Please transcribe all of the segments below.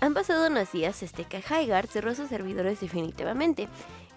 Han pasado unos días desde que HighGuard cerró sus servidores definitivamente,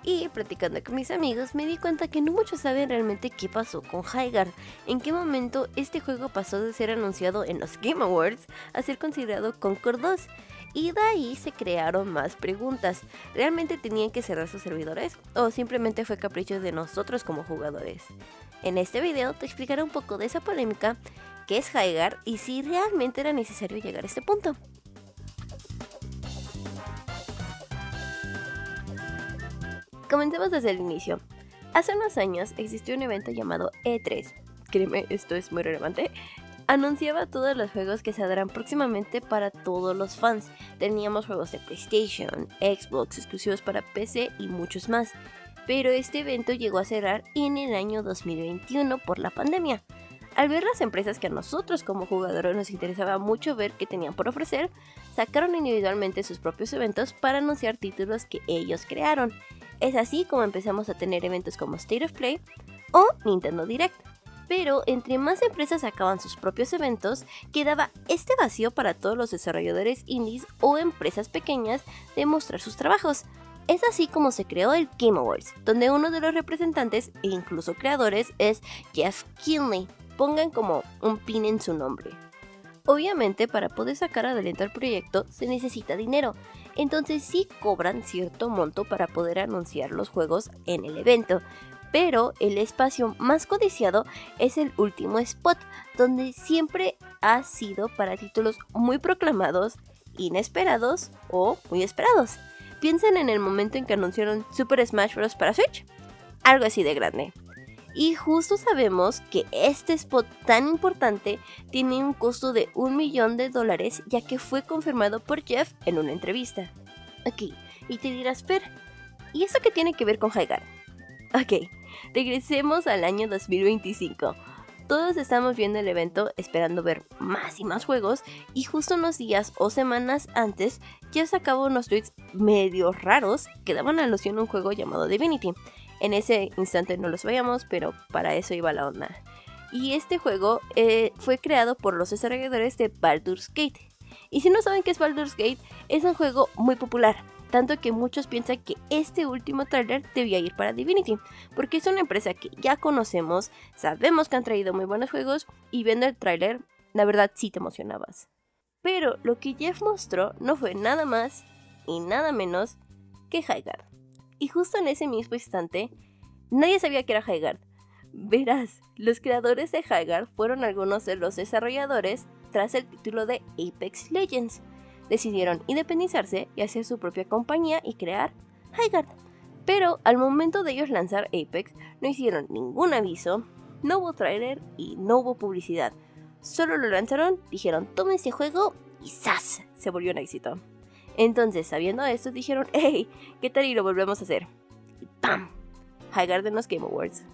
y platicando con mis amigos me di cuenta que no muchos saben realmente qué pasó con HighGuard, en qué momento este juego pasó de ser anunciado en los Game Awards a ser considerado Concord 2. Y de ahí se crearon más preguntas. ¿Realmente tenían que cerrar sus servidores? ¿O simplemente fue capricho de nosotros como jugadores? En este video te explicaré un poco de esa polémica, qué es HighGuard y si realmente era necesario llegar a este punto. Comencemos desde el inicio. Hace unos años existió un evento llamado E3. Créeme, esto es muy relevante. Anunciaba todos los juegos que saldrán próximamente para todos los fans. Teníamos juegos de PlayStation, Xbox, exclusivos para PC y muchos más. Pero este evento llegó a cerrar en el año 2021 por la pandemia. Al ver las empresas que a nosotros como jugadores nos interesaba mucho ver qué tenían por ofrecer, sacaron individualmente sus propios eventos para anunciar títulos que ellos crearon. Es así como empezamos a tener eventos como State of Play o Nintendo Direct. Pero entre más empresas sacaban sus propios eventos, quedaba este vacío para todos los desarrolladores indies o empresas pequeñas de mostrar sus trabajos. Es así como se creó el Game Awards, donde uno de los representantes e incluso creadores es Jeff Keighley. Pongan como un pin en su nombre. Obviamente, para poder sacar adelante el proyecto se necesita dinero, entonces sí cobran cierto monto para poder anunciar los juegos en el evento. Pero el espacio más codiciado es el último spot, donde siempre ha sido para títulos muy proclamados, inesperados o muy esperados. Piensen en el momento en que anunciaron Super Smash Bros. Para Switch, algo así de grande. Y justo sabemos que este spot tan importante tiene un costo de $1 millón, ya que fue confirmado por Jeff en una entrevista. Ok, y te dirás, Fer, ¿y eso qué tiene que ver con HighGuard? Ok, regresemos al año 2025. Todos estamos viendo el evento esperando ver más y más juegos, y justo unos días o semanas antes ya sacaba unos tweets medio raros que daban alusión a un juego llamado Divinity. En ese instante no los veíamos, pero para eso iba la onda. Y este juego fue creado por los desarrolladores de Baldur's Gate. Y si no saben qué es Baldur's Gate, es un juego muy popular, tanto que muchos piensan que este último tráiler debía ir para Divinity, porque es una empresa que ya conocemos, sabemos que han traído muy buenos juegos, y viendo el tráiler, la verdad sí te emocionabas. Pero lo que Jeff mostró no fue nada más y nada menos que HighGuard. Y justo en ese mismo instante, nadie sabía que era HighGuard. Verás, los creadores de HighGuard fueron algunos de los desarrolladores tras el título de Apex Legends. Decidieron independizarse y hacer su propia compañía y crear HighGuard. Pero al momento de ellos lanzar Apex, no hicieron ningún aviso, no hubo trailer y no hubo publicidad. Solo lo lanzaron, dijeron tomen este juego y ¡zas! Se volvió un éxito. Entonces, sabiendo esto, dijeron hey, ¿qué tal y lo volvemos a hacer? Y ¡pam! HighGuard en los Game Awards.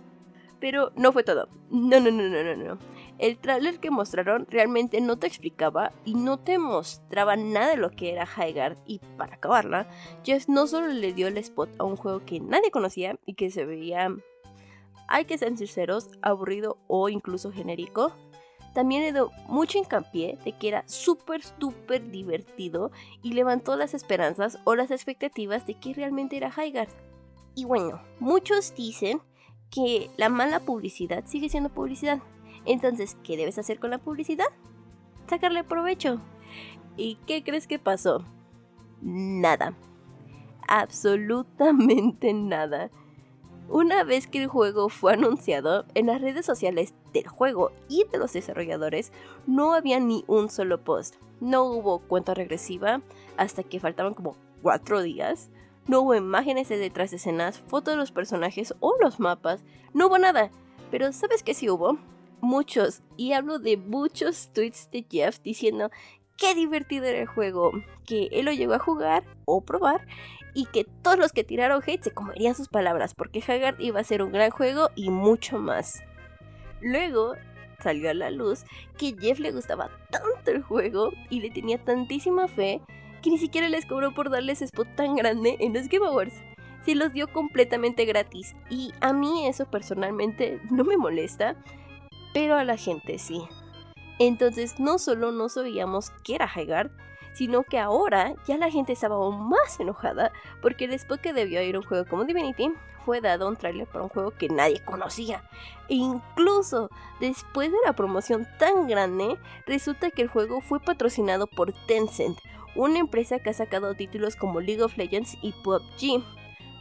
Pero no fue todo. No. El tráiler que mostraron realmente no te explicaba y no te mostraba nada de lo que era HighGuard. Y para acabarla, Jeff no solo le dio el spot a un juego que nadie conocía y que se veía, hay que ser sinceros, aburrido o incluso genérico, también le dio mucho hincapié de que era súper divertido y levantó las esperanzas o las expectativas de que realmente era HighGuard. Y bueno, muchos dicen que la mala publicidad sigue siendo publicidad. Entonces, ¿qué debes hacer con la publicidad? Sacarle provecho. ¿Y qué crees que pasó? Nada. Absolutamente nada. Una vez que el juego fue anunciado, en las redes sociales del juego y de los desarrolladores no había ni un solo post. No hubo cuenta regresiva hasta que faltaban como 4 días. No hubo imágenes de detrás de escenas, fotos de los personajes o los mapas. No hubo nada. Pero ¿sabes qué sí hubo? Muchos, y hablo de muchos tweets de Jeff diciendo qué divertido era el juego, que él lo llegó a jugar o probar y que todos los que tiraron hate se comerían sus palabras porque HighGuard iba a ser un gran juego y mucho más. Luego salió a la luz que Jeff le gustaba tanto el juego y le tenía tantísima fe que ni siquiera les cobró por darles spot tan grande en los Game Awards. Se los dio completamente gratis y a mí eso personalmente no me molesta, pero a la gente sí. Entonces no solo no sabíamos qué era HighGuard, sino que ahora ya la gente estaba aún más enojada porque después que debió ir un juego como Divinity, fue dado un tráiler para un juego que nadie conocía. E incluso después de la promoción tan grande, resulta que el juego fue patrocinado por Tencent, una empresa que ha sacado títulos como League of Legends y PUBG.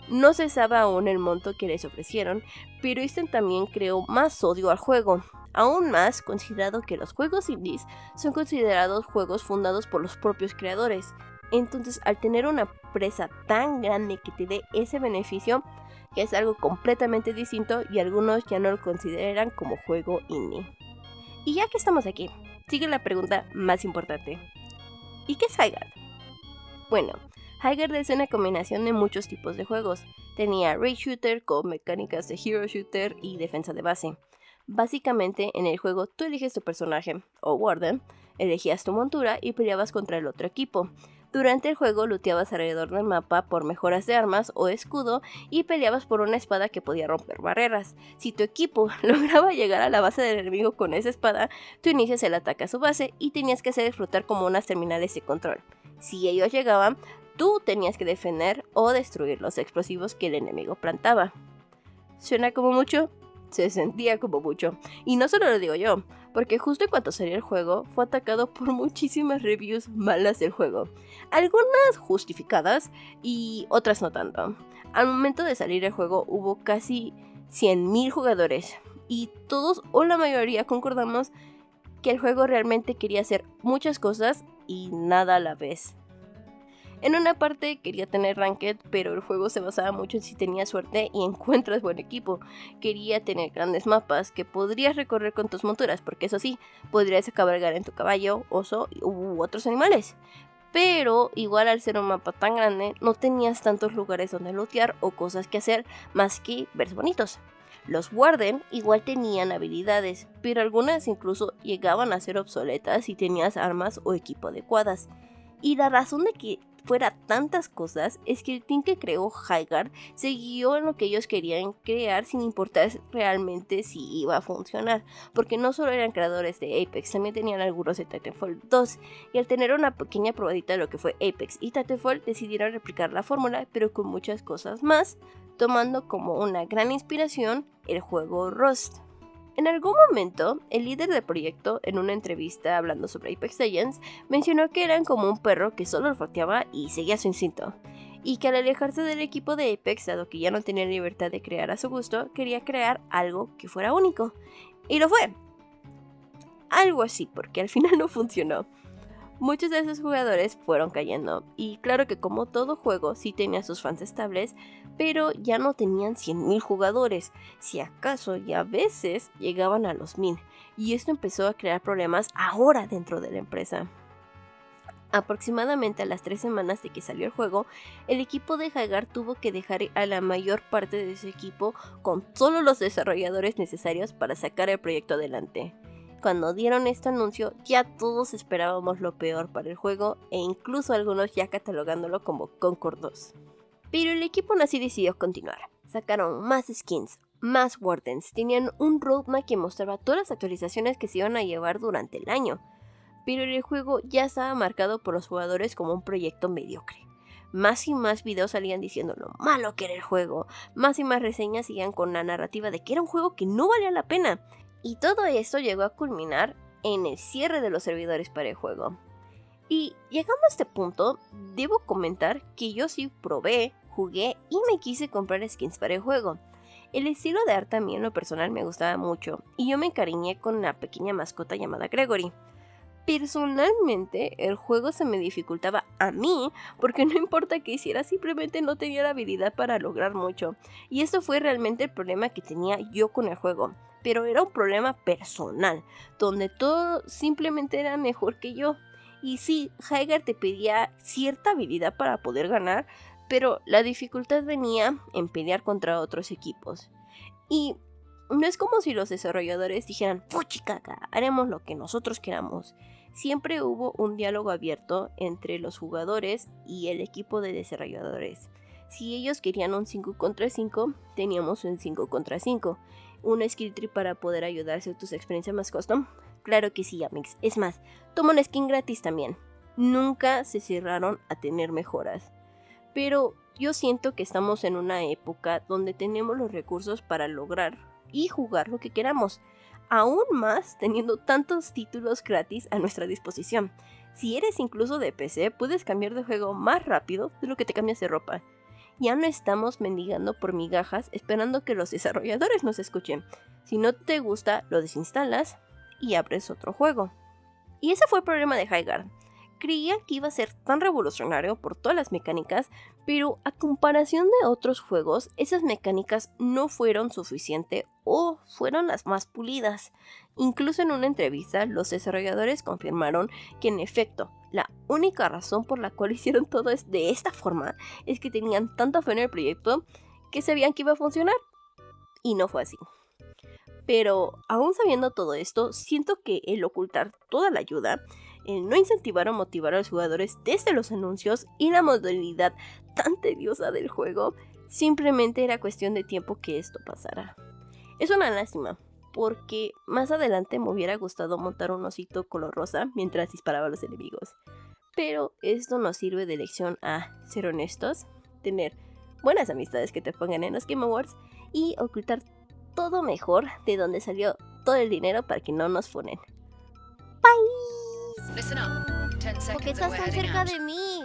No se sabe aún el monto que les ofrecieron, pero esto también creó más odio al juego. Aún más considerado que los juegos indies son considerados juegos fundados por los propios creadores. Entonces, al tener una empresa tan grande que te dé ese beneficio, que es algo completamente distinto y algunos ya no lo consideran como juego indie. Y ya que estamos aquí, sigue la pregunta más importante. ¿Y qué es Highguard? Bueno, Highguard es una combinación de muchos tipos de juegos. Tenía Raid Shooter con mecánicas de Hero Shooter y defensa de base. Básicamente, en el juego tú eliges tu personaje, o Warden, elegías tu montura y peleabas contra el otro equipo. Durante el juego looteabas alrededor del mapa por mejoras de armas o escudo y peleabas por una espada que podía romper barreras. Si tu equipo lograba llegar a la base del enemigo con esa espada, tú inicias el ataque a su base y tenías que hacer explotar como unas terminales de control. Si ellos llegaban, tú tenías que defender o destruir los explosivos que el enemigo plantaba. ¿Suena como mucho? Se sentía como mucho. Y no solo lo digo yo, porque justo en cuanto salió el juego, fue atacado por muchísimas reviews malas del juego. Algunas justificadas y otras no tanto. Al momento de salir el juego hubo casi 100,000 jugadores y todos o la mayoría concordamos que el juego realmente quería hacer muchas cosas y nada a la vez. En una parte quería tener ranked, pero el juego se basaba mucho en si tenías suerte y encuentras buen equipo. Quería tener grandes mapas que podrías recorrer con tus monturas, porque eso sí, podrías cabalgar en tu caballo, oso u otros animales. Pero igual al ser un mapa tan grande, no tenías tantos lugares donde lootear o cosas que hacer más que verse bonitos. Los Warden igual tenían habilidades, pero algunas incluso llegaban a ser obsoletas si tenías armas o equipo adecuadas. Y la razón de que fuera tantas cosas es que el team que creó Highguard se guió en lo que ellos querían crear sin importar realmente si iba a funcionar, porque no solo eran creadores de Apex, también tenían algunos de Titanfall 2, y al tener una pequeña probadita de lo que fue Apex y Titanfall decidieron replicar la fórmula, pero con muchas cosas más, tomando como una gran inspiración el juego Rust. En algún momento, el líder del proyecto, en una entrevista hablando sobre Apex Legends, mencionó que eran como un perro que solo olfateaba y seguía su instinto, y que al alejarse del equipo de Apex, dado que ya no tenía libertad de crear a su gusto, quería crear algo que fuera único. Y lo fue. Algo así, porque al final no funcionó. Muchos de esos jugadores fueron cayendo, y claro que como todo juego sí tenía sus fans estables, pero ya no tenían 100,000 jugadores, si acaso y a veces llegaban a los 1000, y esto empezó a crear problemas ahora dentro de la empresa. Aproximadamente a las 3 semanas de que salió el juego, el equipo de Highguard tuvo que dejar a la mayor parte de su equipo con solo los desarrolladores necesarios para sacar el proyecto adelante. Cuando dieron este anuncio, ya todos esperábamos lo peor para el juego e incluso algunos ya catalogándolo como Concord 2. Pero el equipo aún así decidió continuar. Sacaron más skins, más Wardens, tenían un roadmap que mostraba todas las actualizaciones que se iban a llevar durante el año. Pero el juego ya estaba marcado por los jugadores como un proyecto mediocre. Más y más videos salían diciendo lo malo que era el juego, más y más reseñas seguían con la narrativa de que era un juego que no valía la pena. Y todo esto llegó a culminar en el cierre de los servidores para el juego. Y llegando a este punto, debo comentar que yo sí probé, jugué y me quise comprar skins para el juego. El estilo de arte a mí en lo personal me gustaba mucho y yo me encariñé con una pequeña mascota llamada Gregory. Personalmente, el juego se me dificultaba a mí porque no importa qué hiciera, simplemente no tenía la habilidad para lograr mucho. Y esto fue realmente el problema que tenía yo con el juego. Pero era un problema personal, donde todo simplemente era mejor que yo. Y sí, Highguard te pedía cierta habilidad para poder ganar, pero la dificultad venía en pelear contra otros equipos. Y no es como si los desarrolladores dijeran, ¡fuchicaca! Haremos lo que nosotros queramos. Siempre hubo un diálogo abierto entre los jugadores y el equipo de desarrolladores. Si ellos querían un 5 contra 5, teníamos un 5 contra 5. ¿Un skill tree para poder ayudarse a tus experiencias más custom? Claro que sí, Amix. Es más, toma una skin gratis también. nunca se cerraron a tener mejoras. Pero yo siento que estamos en una época donde tenemos los recursos para lograr y jugar lo que queramos, aún más teniendo tantos títulos gratis a nuestra disposición. Si eres incluso de PC, puedes cambiar de juego más rápido de lo que te cambias de ropa. Ya no estamos mendigando por migajas esperando que los desarrolladores nos escuchen. Si no te gusta, lo desinstalas y abres otro juego. Y ese fue el problema de Highguard. Creía que iba a ser tan revolucionario por todas las mecánicas, pero a comparación de otros juegos, esas mecánicas no fueron suficientes o fueron las más pulidas. Incluso en una entrevista, los desarrolladores confirmaron que en efecto, la única razón por la cual hicieron todo de esta forma es que tenían tanta fe en el proyecto que sabían que iba a funcionar. Y no fue así. Pero aún sabiendo todo esto, siento que el ocultar toda la ayuda, el no incentivar o motivar a los jugadores desde los anuncios y la modalidad tan tediosa del juego, simplemente era cuestión de tiempo que esto pasara. Es una lástima, porque más adelante me hubiera gustado montar un osito color rosa mientras disparaba a los enemigos. Pero esto nos sirve de lección a ser honestos, tener buenas amistades que te pongan en los Game Awards y ocultar todo mejor de donde salió todo el dinero para que no nos funen. Bye. Listen up. 10 ¿Por qué seconds and estás we're tan heading cerca out. de mí?